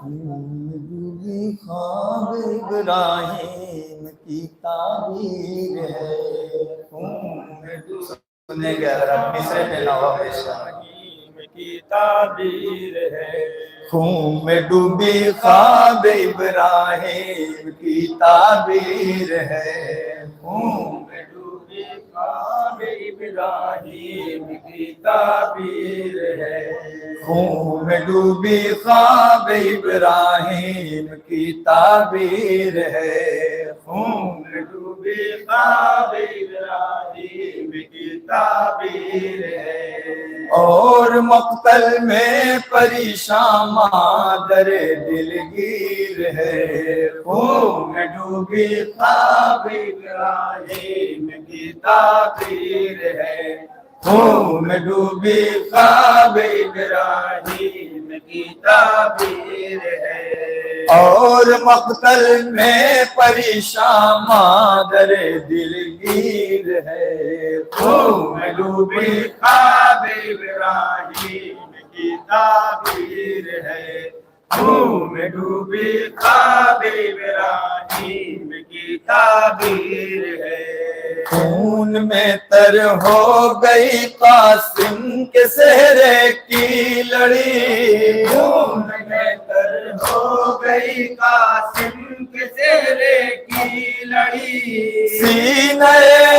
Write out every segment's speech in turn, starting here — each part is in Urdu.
ڈوبی خواب ابراہیم کی تعبیر ہے، سنیں گے اگر آپ مصرے میں نوا پیش کی تعبیر ہے، خون میں ڈوبی خواب ابراہیم کی تعبیر ہے، خون میں ڈوبی خواب ابراہیم کی تعبیر ہے، خون میں ڈوبی خواب ابراہیم کی تعبیر ہے، خون میں ڈوبی خواب ابراہیم کی تعبیر ہے، اور مقتل میں پریشان مادر دلگیر ہے، خون میں ڈوبی خواب ابراہیم کی تعبیر ہے، خون میں ڈوبی خواب ابراہیم کی تعبیر ہے، اور مقتل میں پریشان مادر دلگیر ہے، خون میں ڈوبی خواب ابراہیم کی تعبیر ہے، خون میں ڈوبی خواب ابراہیم کی تعبیر ہے، خون میں تر ہو گئی قاسم کے صحرے کی لڑی، خون میں تر ہو گئی قاسم کے صحرے کی لڑی، سینہ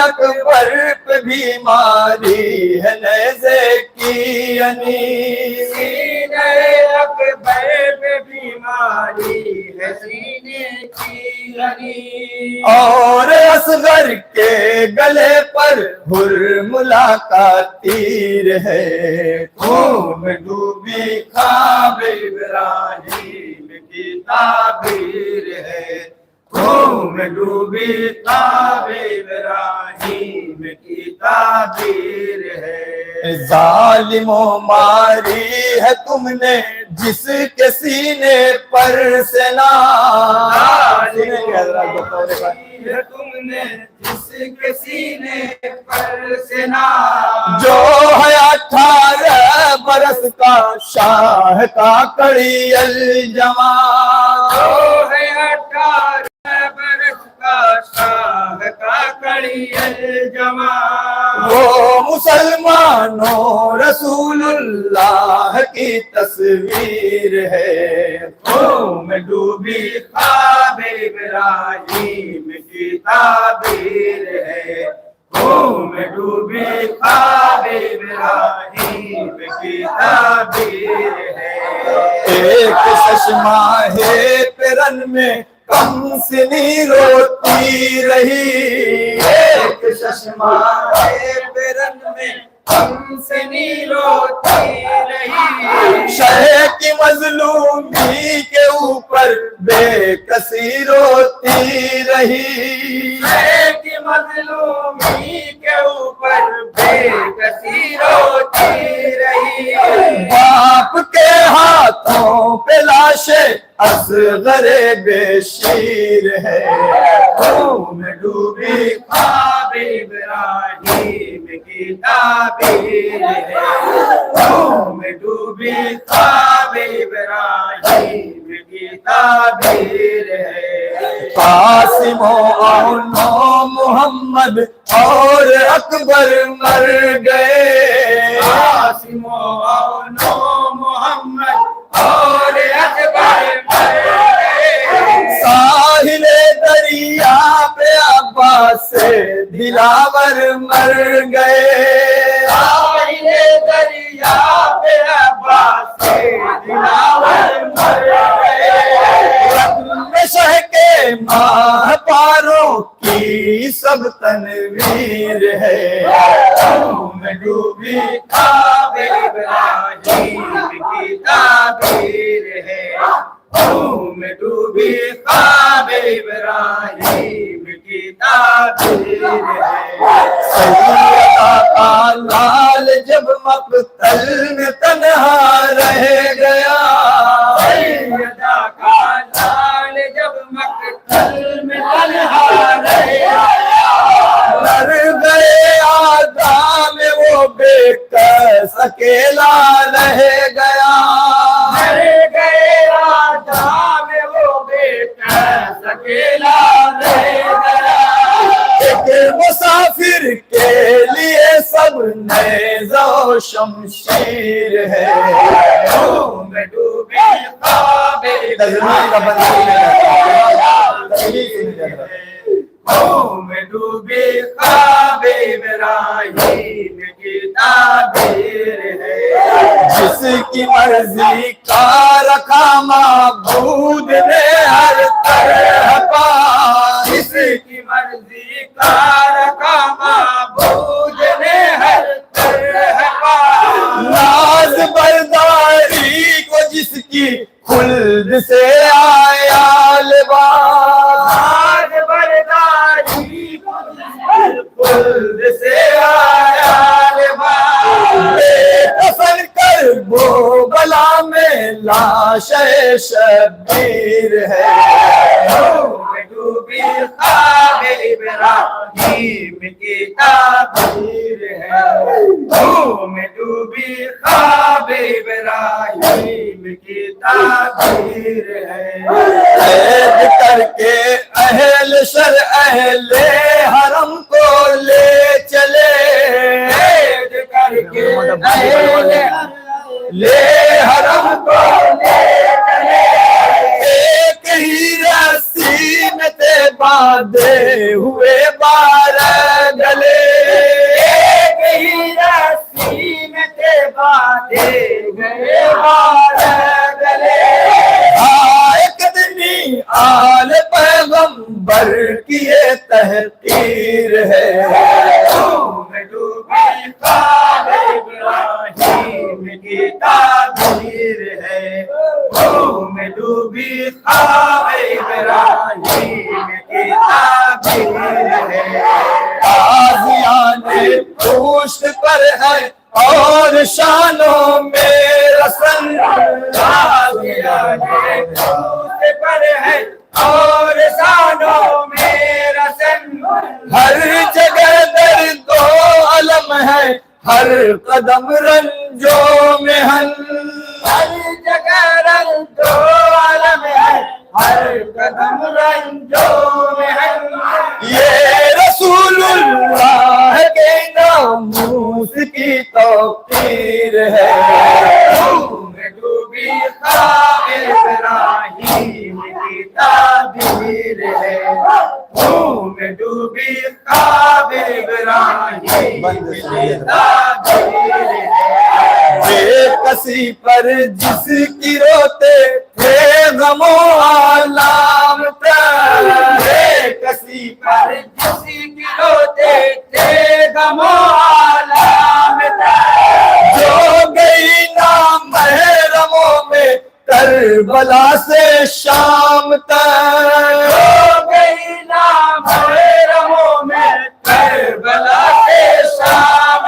اکبر پہ بیماری ہے نیزے کی ینی، سینہ اکبر پہ بیماری ہے سینے کی ینی، اور اصغر کے گلے پر حرملا کا تیر ہے، خون میں ڈوبی خواب ابراہیم کی تعبیر ہے، خون میں ڈوبی خواب ابراہیم کی تعبیر ہے، ظالموں ماری ہے تم نے جس کے سینے پر سنا، تم نے جس کے سینے پر سنا، جو ہے 18 برس کا شاہ کا کڑی الجوان، جو ہے 18 برس کا شاہ کا کڑی الجوان، وہ مسلمانوں رسول اللہ کی تصویر ہے، خون میں ڈوبی خواب ابراہیم کی تعبیر ہے، خون میں ڈوبی خواب ابراہیم کی تعبیر ہے، ایک چشمہ ہے پیرن میں کم سنی روتی رہی، ایک چشمہ ہے پیرن میں کم سنی روتی رہی، شہ کی مظلومی کے اوپر بے کسی روتی رہی، شہ کی مظلومی کے اوپر بے کسی روتی رہی، باپ کے ہاتھوں پہ لاشیں اصغر بے شیر ہے، خون میں ڈوبی خواب ابراہیم کی تعبیر ہے، خون میں ڈوبی خواب ابراہیم کی تعبیر ہے، قاسم و محمد اور اکبر مر گئے، قاسم و محمد اور اکبر مر گئے، ساحل دریا پہ عباس سے دلاور مر گئے، ساحل دریا پہ عباس سے دلاور مر گئے، شہ کے ماہ پاروں کی سب تنویر ہے، خون میں ڈوبی خواب ابراہیم کی تعبیر ہے، خون میں ڈوبی خواب ابراہیم کی تعبیر ہے، سیدہ کا لال جب مقتل میں تنہا رہ گیا، سیدہ کا لال جب مقتل میں تنہا رہ گیا، مر گئے آدم وہ بے کس اکیلا رہ گیا، مر گئے آدم نیزہ و شمشیر ہے خون میں ڈوبی خواب خون میں ڈوبی خواب ابراہیم کی تعبیر ہے جس کی مرضی کا رکھا معبود نے ہر طرح پا جس کی مرضی کا رکھا معبود نے ہر طرح پا ناز برداری کو جس کی خلد سے آیا لباس آج برداری خلد سے آیا لباس پسند کر وہ بلا میں لاش شبیر ہے خون میں ڈوبی خواب ابراہیم کی تعبیر ہے خون میں ڈوبی خواب ابراہیم کی تعبیر ہے قید کر کے اہل شر اہل حرم کو لے چلے قید کر کے اہل لے حرم کو لے چلے ایک ہی رسی میں تھے باندھے ہوئے 12 گلے ایک ہی رسی میں تھے باندھے گئے 12 گلے ایک دنی آل پیغمبر کی یہ تحقیر ہے خون میں ڈوبی خواب ابراہیم کی تعبیر ہے خون میں ڈوبی خواب ابراہیم کی تعبیر ہے غازیان پشت پر ہے اور شانوں میں رسن غازیان پشت پر ہے اور شانوں میں رسن ہر جگہ درد و علم ہے ہر قدم رنجوں میں ہن ہر جگہ رنج و عالم ہے ہر قدم رنجوں میں ہے یہ رسول اللہ کے ناموس کی توقیر ہے خون میں ڈوبی خواب ابراہیم کی تعبیر ہے خون میں ڈوبی خواب ابراہیم کی تعبیر ہے بے کسی پر جس کی روتے تھے غم و آلام بے کسی پر جسی کی روتے تھے غم و آلام جو گئی نام محرموں میں کربلا سے شام تک ہو گئی نام رموں میں کربلا سے شام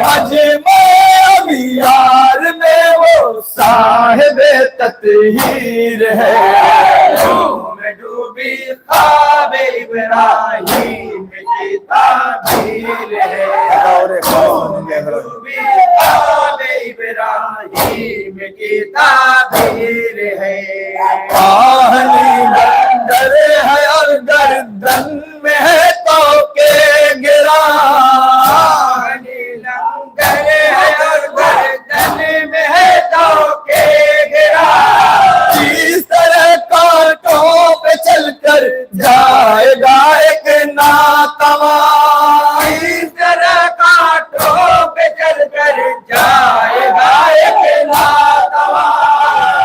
حج میں ابیار میں وہ صاحب تطہیر ہے خون میں ڈوبی خواب ابراہیم کی تعبیر ہے خون میں ڈوبی خواب ابراہیم کی تعبیر ہے آہنی بندر ہے اور گردن میں ہے تو کے گرا آہنی لنگر ہے اور گردن میں ہے تو کے گرا اس طرح کانٹوں پہ چل کر جائے گا ایک ناتواں اس طرح کانٹوں پہ چل کر جائے گا ایک ناتواں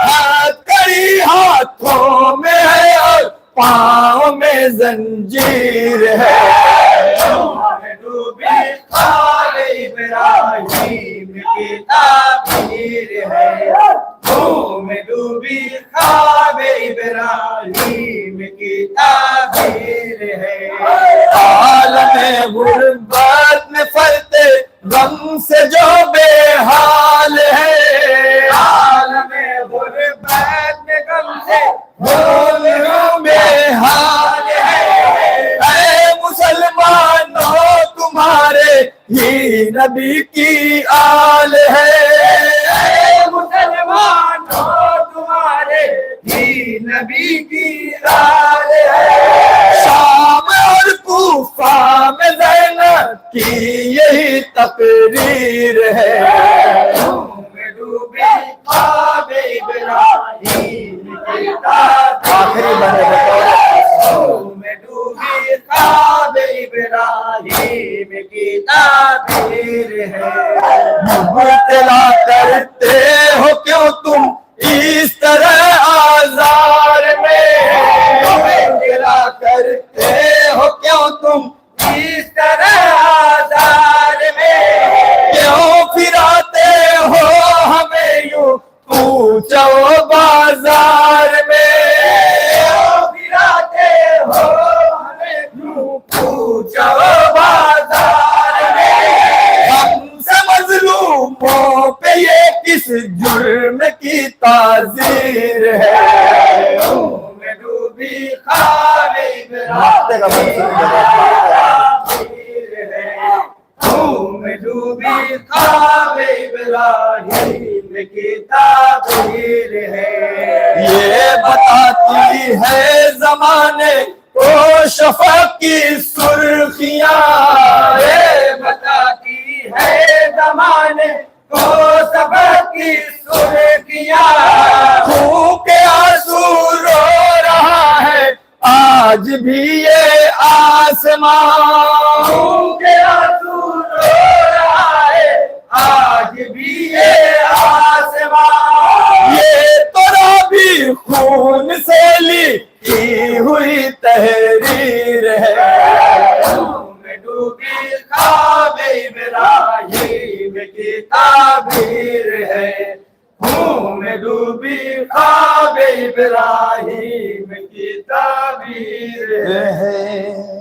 ہاتھ کڑی ہاتھوں میں ہے اور پاؤں میں زنجیر ہے خون میں ڈوبی خواب ابراہیم کی تعبیر ہے خون میں ڈوبی خواب ابراہیم کی تعبیر ہے عالم غربت میں فرتے غم سے جو بے حال ہے عالم غربت میں غم سے غم بے حال ہے اے مسلمانوں تمہارے ہی نبی کی آل ہے اے مسلمانوں تمہارے ہی نبی کی آل ہے شام اور کوفہ میں زینب کی یہی تقریر ہے میں ڈوبی خواب ابراہیم کی تعبیر آخری بنے بطور میں ڈوبی خواب ابراہیم کی تعبیر ہے مبتلا کرتے ہو کیوں تم اس طرح آزار میں مبتلا کرتے ہو کیوں تم اس طرح آزار میں کیوں پھراتے ہو ہمیں یوں پوچھو بازار میں پھراتے ہو ہمیں کیوں پوچھو بازار میں ہم سے مظلوموں پہ یہ کس جرم کی تعزیر ہے میں ڈوبی خواب راستے کا منصوبہ ابراہیم ہے میں ڈوبی خواب ابراہیم کی تعبیر ہے یہ بتاتی ہے زمانے کو شفق کی سرخیاں یہ بتاتی ہے زمانے کو سبق کی سرخیاں خون کے آنسو رو رہا ہے آج بھی یہ آسمان کے آنسو رو رہا ہے آج بھی یہ آسمان یہ تو بھی خون سے لکھی ہوئی تحریر ہے میں ڈوبی خواب ابراہیم کی تعبیر ہے میں ڈوبی خواب ابراہیم کی تعبیر ہے ہے